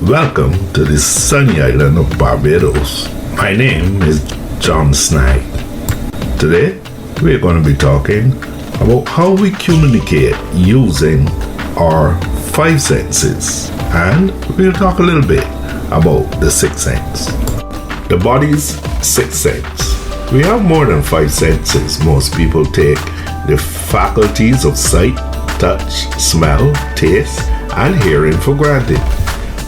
Welcome to the sunny island of Barbados. My name is John Snide. Today, we're going to be talking about how we communicate using our five senses. And we'll talk a little bit about the sixth sense. The body's sixth sense. We have more than five senses. Most people take the faculties of sight, touch, smell, taste, and hearing for granted.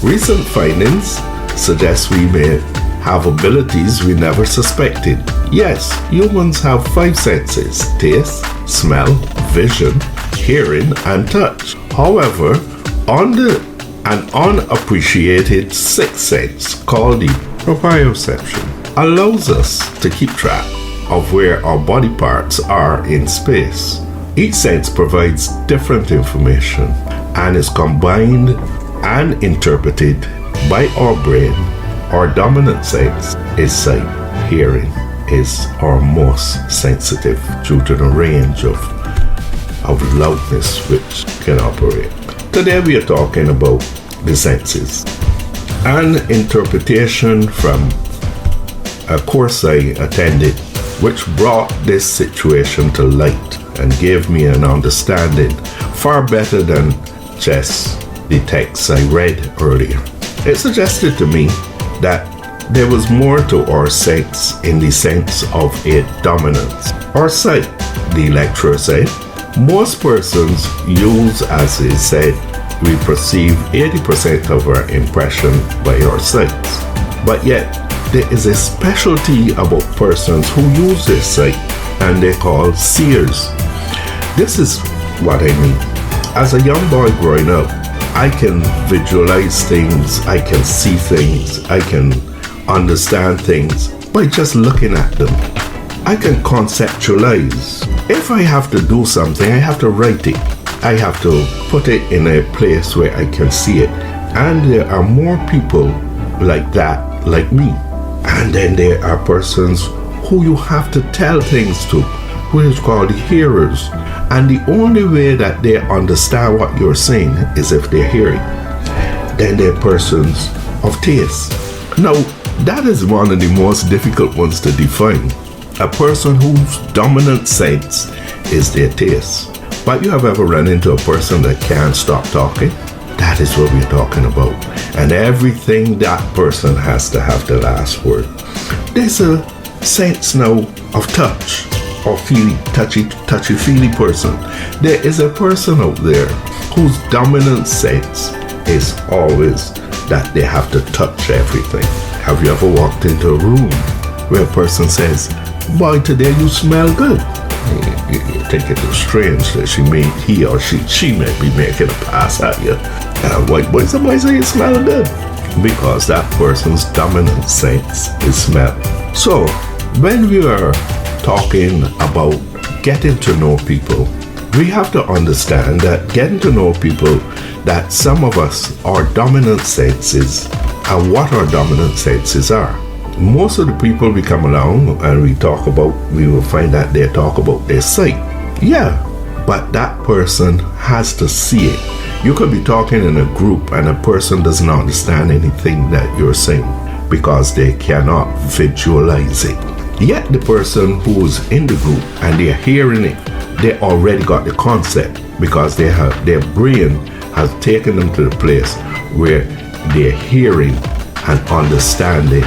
Recent findings suggest we may have abilities we never suspected. Yes, humans have five senses: taste, smell, vision, hearing, and touch. However, an unappreciated sixth sense called the proprioception allows us to keep track of where our body parts are in space. Each sense provides different information and is combined and interpreted by our brain. Our dominant sense is sight. Hearing is our most sensitive due to the range of loudness which can operate. Today we are talking about the senses. An interpretation from a course I attended which brought this situation to light and gave me an understanding far better than just the text I read earlier. It suggested to me that there was more to our sense in the sense of a dominance. Our sight, the lecturer said, most persons use, as he said, we perceive 80% of our impression by our sights. But yet, there is a specialty about persons who use their sight, and they call seers. This is what I mean. As a young boy growing up, I can visualize things, I can see things, I can understand things by just looking at them. I can conceptualize. If I have to do something, I have to write it. I have to put it in a place where I can see it. And there are more people like that, like me. And then there are persons who you have to tell things to, who is called hearers. And the only way that they understand what you're saying is if they're hearing. Then there are persons of taste. Now, that is one of the most difficult ones to define. A person whose dominant sense is their taste. But you have ever run into a person that can't stop talking? That is what we're talking about. And everything that person has to have the last word. There's a sense now of touch or feely, touchy-feely person. There is a person out there whose dominant sense is always that they have to touch everything. Have you ever walked into a room where a person says, "Boy, today you smell good"? You think it is strange that he or she may be making a pass at you. White boy, somebody say you smell good. Because that person's dominant sense is smell. So, when we are talking about getting to know people, we have to understand that getting to know people, that some of us, our dominant senses, and what our dominant senses are. Most of the people we come along and we will find that they talk about their sight. Yeah, but that person has to see it. You could be talking in a group and a person doesn't understand anything that you're saying because they cannot visualize it. Yet the person who's in the group and they're hearing it, they already got the concept because their brain has taken them to the place where they're hearing and understanding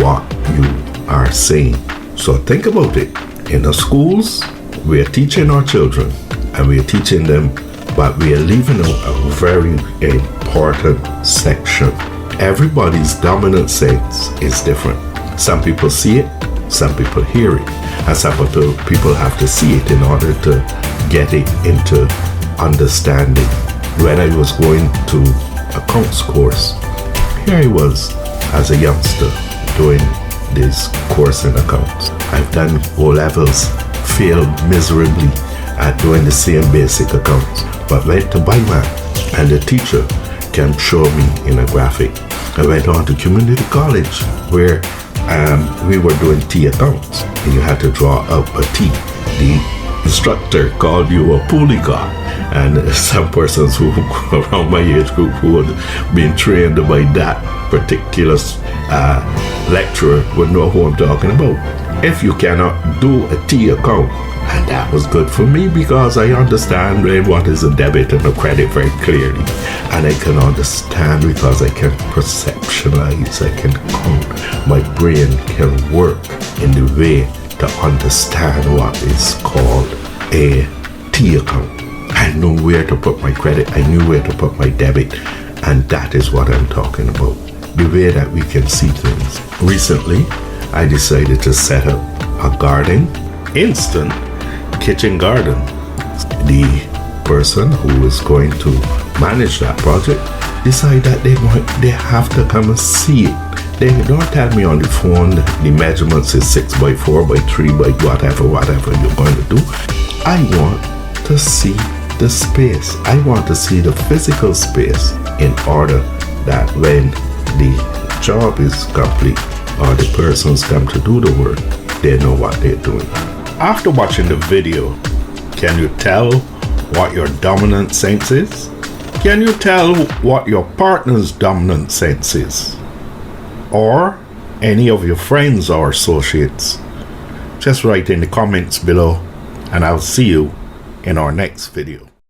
what you are saying. So think about it. In the schools, we're teaching our children and we're teaching them, but we are leaving out a very important section. Everybody's dominant sense is different. Some people see it, some people hear it, and some people have to see it in order to get it into understanding. When I was going to accounts course, here I was as a youngster doing this course in accounts. I've done O-levels, failed miserably at doing the same basic accounts, but went to BIMAC and the teacher can show me in a graphic. I went on to community college where we were doing T accounts and you had to draw up a T. The instructor called you a polyglot. And some persons who around my age group who had been trained by that particular lecturer would know who I'm talking about. If you cannot do a T account, and that was good for me because I understand what is a debit and a credit very clearly. And I can understand because I can perceptualize, I can count. My brain can work in the way to understand what is called a T account. I know where to put my credit, I knew where to put my debit, and that is what I'm talking about. The way that we can see things. Recently, I decided to set up a garden, instant kitchen garden. The person who is going to manage that project decide that they have to come and see it. They don't tell me on the phone the measurements is 6 by 4 by 3 by whatever you're going to do. I want to see the space. I want to see the physical space in order that when the job is complete or the persons come to do the work, they know what they're doing. After watching the video, can you tell what your dominant sense is? Can you tell what your partner's dominant sense is? Or any of your friends or associates? Just write in the comments below, and I'll see you in our next video.